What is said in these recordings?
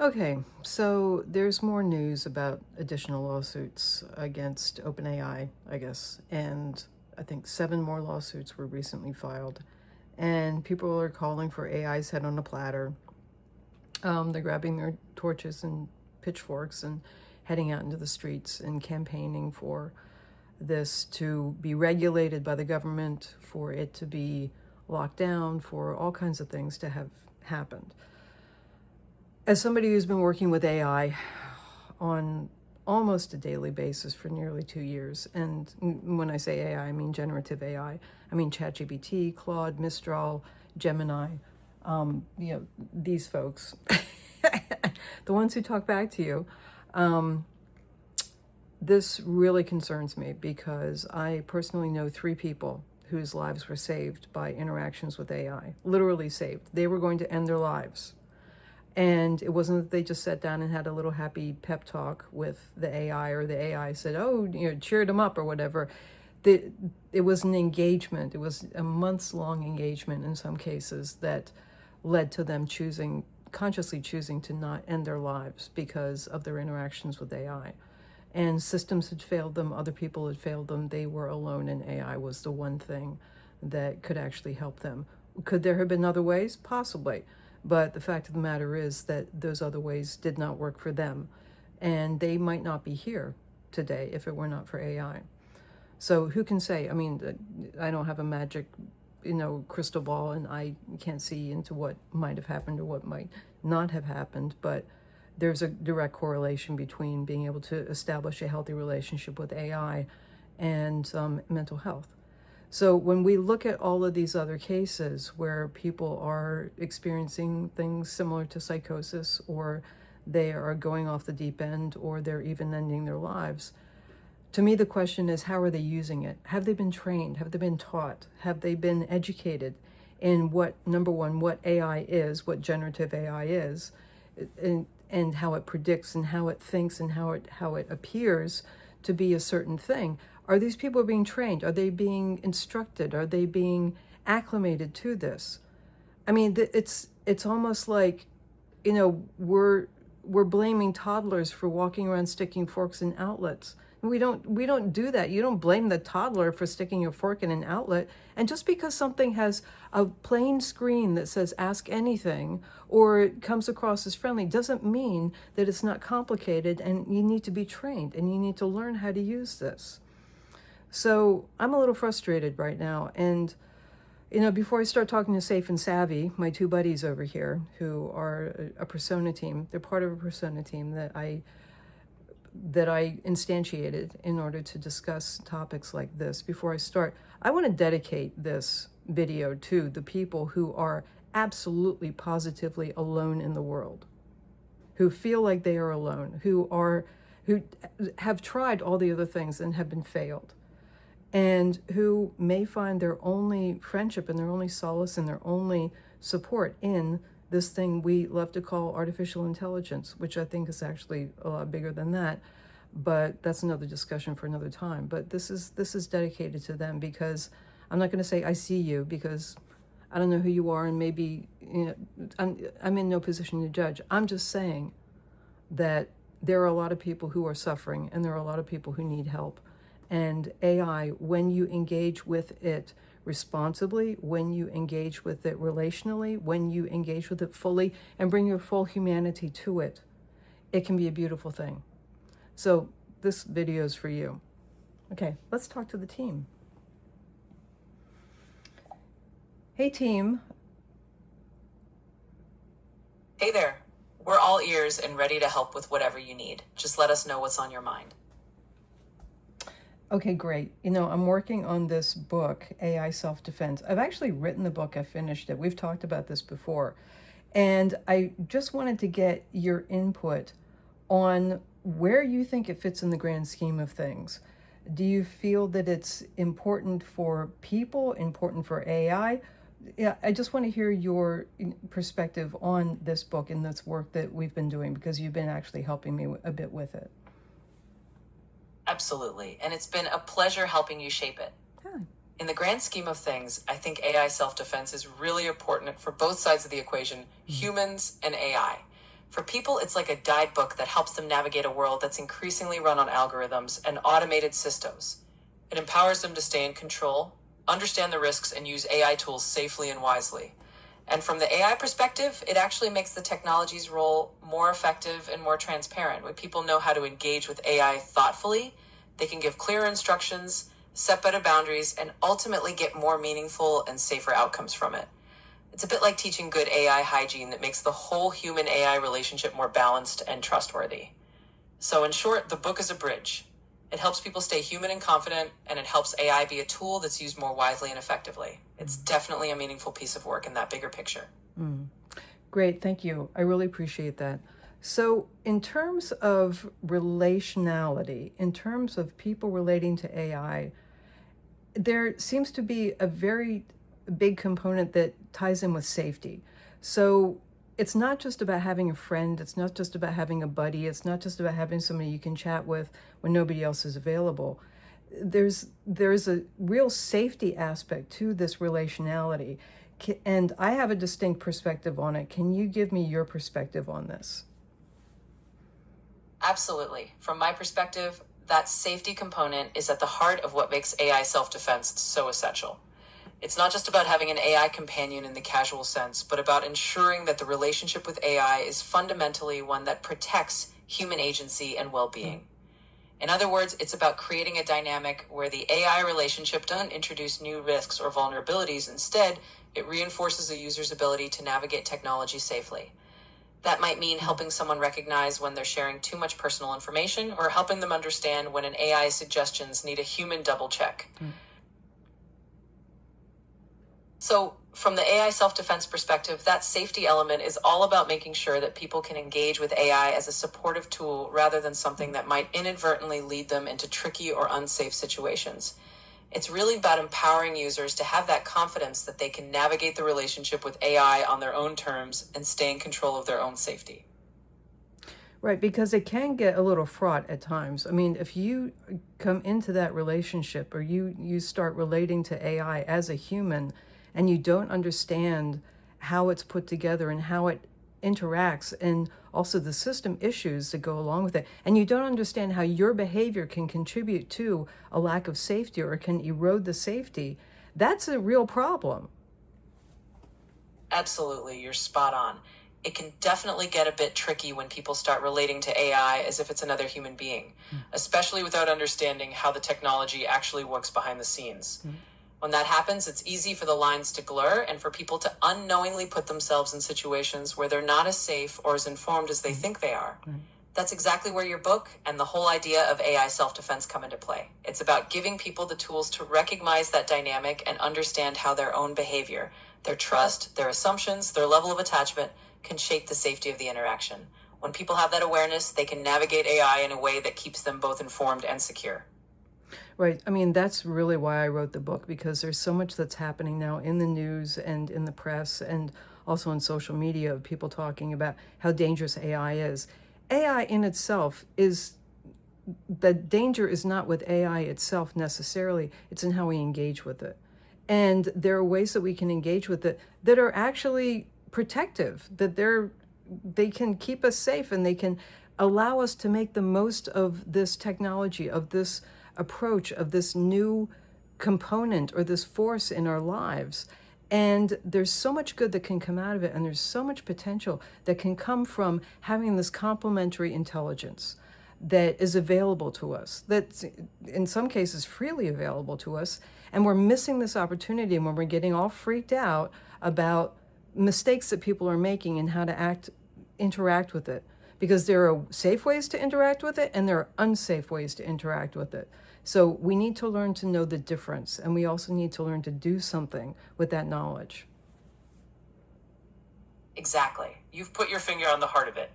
Okay, so there's more news about additional lawsuits against OpenAI, I guess, and I think 7 more lawsuits were recently filed. And people are calling for AI's head on a platter. They're grabbing their torches and pitchforks and heading out into the streets and campaigning for this to be regulated by the government, for it to be locked down, for all kinds of things to have happened. As somebody who's been working with AI on almost a daily basis for nearly 2 years, and when I say AI, I mean generative AI. I mean ChatGPT, Claude, Mistral, Gemini, these folks, the ones who talk back to you. This really concerns me because I personally know 3 people whose lives were saved by interactions with AI. Literally saved. They were going to end their lives. And it wasn't that they just sat down and had a little happy pep talk with the AI, or the AI said, oh, cheered them up or whatever. It was an engagement. It was a months-long engagement in some cases that led to them consciously choosing to not end their lives because of their interactions with AI. And systems had failed them, other people had failed them, they were alone, and AI was the one thing that could actually help them. Could there have been other ways? Possibly. But the fact of the matter is that those other ways did not work for them. And they might not be here today if it were not for AI. So who can say? I mean, I don't have a magic, crystal ball, and I can't see into what might have happened or what might not have happened. But there's a direct correlation between being able to establish a healthy relationship with AI and mental health. So when we look at all of these other cases where people are experiencing things similar to psychosis, or they are going off the deep end, or they're even ending their lives, to me the question is, how are they using it? Have they been trained? Have they been taught? Have they been educated in number one, what AI is, what generative AI is, and how it predicts and how it thinks and how it appears to be a certain thing? Are these people being trained? Are they being instructed? Are they being acclimated to this? I mean, it's almost like, we're blaming toddlers for walking around sticking forks in outlets. We don't do that. You don't blame the toddler for sticking a fork in an outlet. And just because something has a plain screen that says ask anything, or it comes across as friendly, doesn't mean that it's not complicated, and you need to be trained and you need to learn how to use this. So I'm a little frustrated right now. And, before I start talking to Safe and Savvy, my 2 buddies over here who are a persona team, they're part of a persona team that I instantiated in order to discuss topics like this. Before I start, I want to dedicate this video to the people who are absolutely positively alone in the world, who feel like they are alone, who have tried all the other things and have been failed, and who may find their only friendship and their only solace and their only support in this thing we love to call artificial intelligence, which I think is actually a lot bigger than that. But that's another discussion for another time. But this is dedicated to them, because I'm not going to say I see you, because I don't know who you are, and maybe I'm in no position to judge. I'm just saying that there are a lot of people who are suffering, and there are a lot of people who need help. And AI, when you engage with it responsibly, when you engage with it relationally, when you engage with it fully and bring your full humanity to it, it can be a beautiful thing. So this video is for you. Okay, let's talk to the team. Hey, team. Hey there. We're all ears and ready to help with whatever you need. Just let us know what's on your mind. Okay, great. I'm working on this book, AI Self-Defense. I've actually written the book. I finished it. We've talked about this before. And I just wanted to get your input on where you think it fits in the grand scheme of things. Do you feel that it's important for people, important for AI? Yeah, I just want to hear your perspective on this book and this work that we've been doing, because you've been actually helping me a bit with it. Absolutely. And it's been a pleasure helping you shape it. Hi. In the grand scheme of things, I think AI self-defense is really important for both sides of the equation, humans and AI. For people, it's like a guidebook that helps them navigate a world that's increasingly run on algorithms and automated systems. It empowers them to stay in control, understand the risks, and use AI tools safely and wisely. And from the AI perspective, it actually makes the technology's role more effective and more transparent. When people know how to engage with AI thoughtfully, they can give clearer instructions, set better boundaries, and ultimately get more meaningful and safer outcomes from it. It's a bit like teaching good AI hygiene that makes the whole human AI relationship more balanced and trustworthy. So, in short, the book is a bridge. It helps people stay human and confident, and it helps AI be a tool that's used more wisely and effectively. It's definitely a meaningful piece of work in that bigger picture. Great, thank you. I really appreciate that. So, in terms of relationality, in terms of people relating to AI, there seems to be a very big component that ties in with safety. So, it's not just about having a friend, it's not just about having a buddy, it's not just about having somebody you can chat with when nobody else is available. There's a real safety aspect to this relationality. And I have a distinct perspective on it. Can you give me your perspective on this? Absolutely. From my perspective, that safety component is at the heart of what makes AI self-defense so essential. It's not just about having an AI companion in the casual sense, but about ensuring that the relationship with AI is fundamentally one that protects human agency and well-being. In other words, it's about creating a dynamic where the AI relationship doesn't introduce new risks or vulnerabilities. Instead, it reinforces a user's ability to navigate technology safely. That might mean helping someone recognize when they're sharing too much personal information, or helping them understand when an AI suggestions need a human double check. So, from the AI self-defense perspective, that safety element is all about making sure that people can engage with AI as a supportive tool rather than something that might inadvertently lead them into tricky or unsafe situations. It's really about empowering users to have that confidence that they can navigate the relationship with AI on their own terms and stay in control of their own safety. Right, because it can get a little fraught at times. I mean, if you come into that relationship or you start relating to AI as a human and you don't understand how it's put together and how it interacts and also the system issues that go along with it, and you don't understand how your behavior can contribute to a lack of safety or can erode the safety, that's a real problem. Absolutely, you're spot on. It can definitely get a bit tricky when people start relating to AI as if it's another human being, especially without understanding how the technology actually works behind the scenes. When that happens, it's easy for the lines to blur and for people to unknowingly put themselves in situations where they're not as safe or as informed as they think they are. That's exactly where your book and the whole idea of AI self-defense come into play. It's about giving people the tools to recognize that dynamic and understand how their own behavior, their trust, their assumptions, their level of attachment can shape the safety of the interaction. When people have that awareness, they can navigate AI in a way that keeps them both informed and secure. Right. I mean, that's really why I wrote the book, because there's so much that's happening now in the news and in the press and also on social media of people talking about how dangerous AI is. AI in itself is, the danger is not with AI itself necessarily, it's in how we engage with it. And there are ways that we can engage with it that are actually protective, that they can keep us safe and they can allow us to make the most of this technology, of this approach, of this new component or this force in our lives. And there's so much good that can come out of it, and there's so much potential that can come from having this complementary intelligence that is available to us, that's in some cases freely available to us. And we're missing this opportunity when we're getting all freaked out about mistakes that people are making and how to interact with it. Because there are safe ways to interact with it and there are unsafe ways to interact with it. So we need to learn to know the difference, and we also need to learn to do something with that knowledge. Exactly. You've put your finger on the heart of it.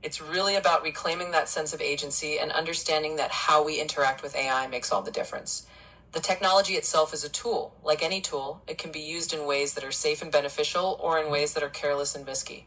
It's really about reclaiming that sense of agency and understanding that how we interact with AI makes all the difference. The technology itself is a tool. Like any tool, it can be used in ways that are safe and beneficial or in ways that are careless and risky.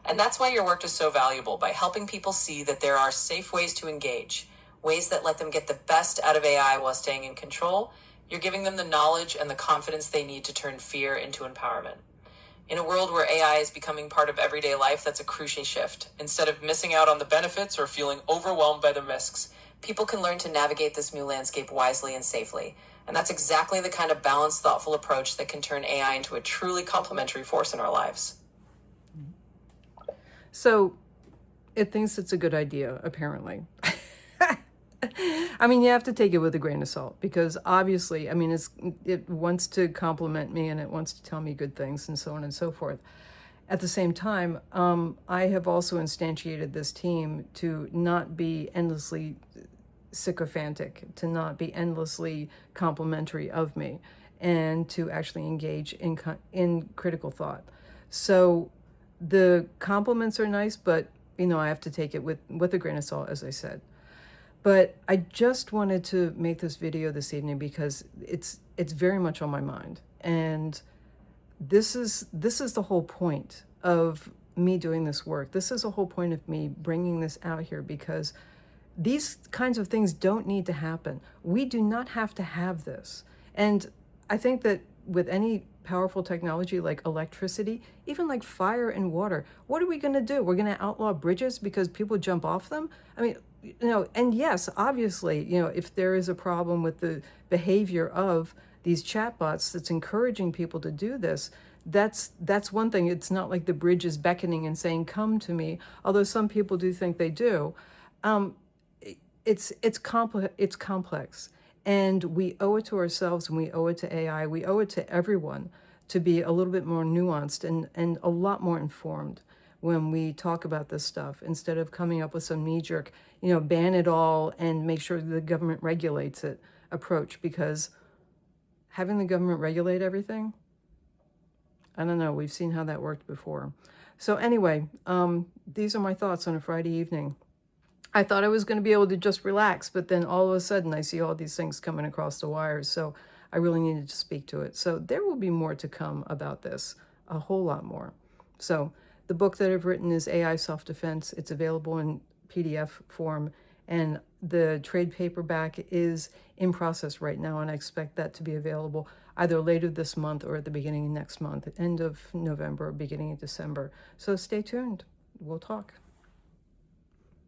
And that's why your work is so valuable, by helping people see that there are safe ways to engage, ways that let them get the best out of AI while staying in control. You're giving them the knowledge and the confidence they need to turn fear into empowerment. In a world where AI is becoming part of everyday life, that's a crucial shift. Instead of missing out on the benefits or feeling overwhelmed by the risks, people can learn to navigate this new landscape wisely and safely. And that's exactly the kind of balanced, thoughtful approach that can turn AI into a truly complementary force in our lives. So it thinks it's a good idea, apparently. I mean, you have to take it with a grain of salt because obviously, I mean, it wants to compliment me and it wants to tell me good things and so on and so forth. At the same time, I have also instantiated this team to not be endlessly sycophantic, to not be endlessly complimentary of me, and to actually engage in critical thought. So the compliments are nice, but I have to take it with a grain of salt, as I said. But I just wanted to make this video this evening because it's very much on my mind, and this is the whole point of me doing this work. This is the whole point of me bringing this out here, because these kinds of things don't need to happen. We do not have to have this. And I think that with any powerful technology like electricity, even like fire and water, what are we going to do? We're going to outlaw bridges because people jump off them? I mean, and yes, obviously, if there is a problem with the behavior of these chatbots that's encouraging people to do this, that's one thing. It's not like the bridge is beckoning and saying, come to me, although some people do think they do. It's complex, and we owe it to ourselves, and we owe it to AI, we owe it to everyone to be a little bit more nuanced and a lot more informed when we talk about this stuff, instead of coming up with some knee-jerk, ban it all and make sure the government regulates it approach, because having the government regulate everything, I don't know, we've seen how that worked before. So anyway, these are my thoughts on a Friday evening. I thought I was going to be able to just relax, but then all of a sudden I see all these things coming across the wires, so I really needed to speak to it. So there will be more to come about this, a whole lot more. So the book that I've written is AI Self-Defense. It's available in PDF form, and the trade paperback is in process right now, and I expect that to be available either later this month or at the beginning of next month, end of November or beginning of December. So stay tuned. We'll talk.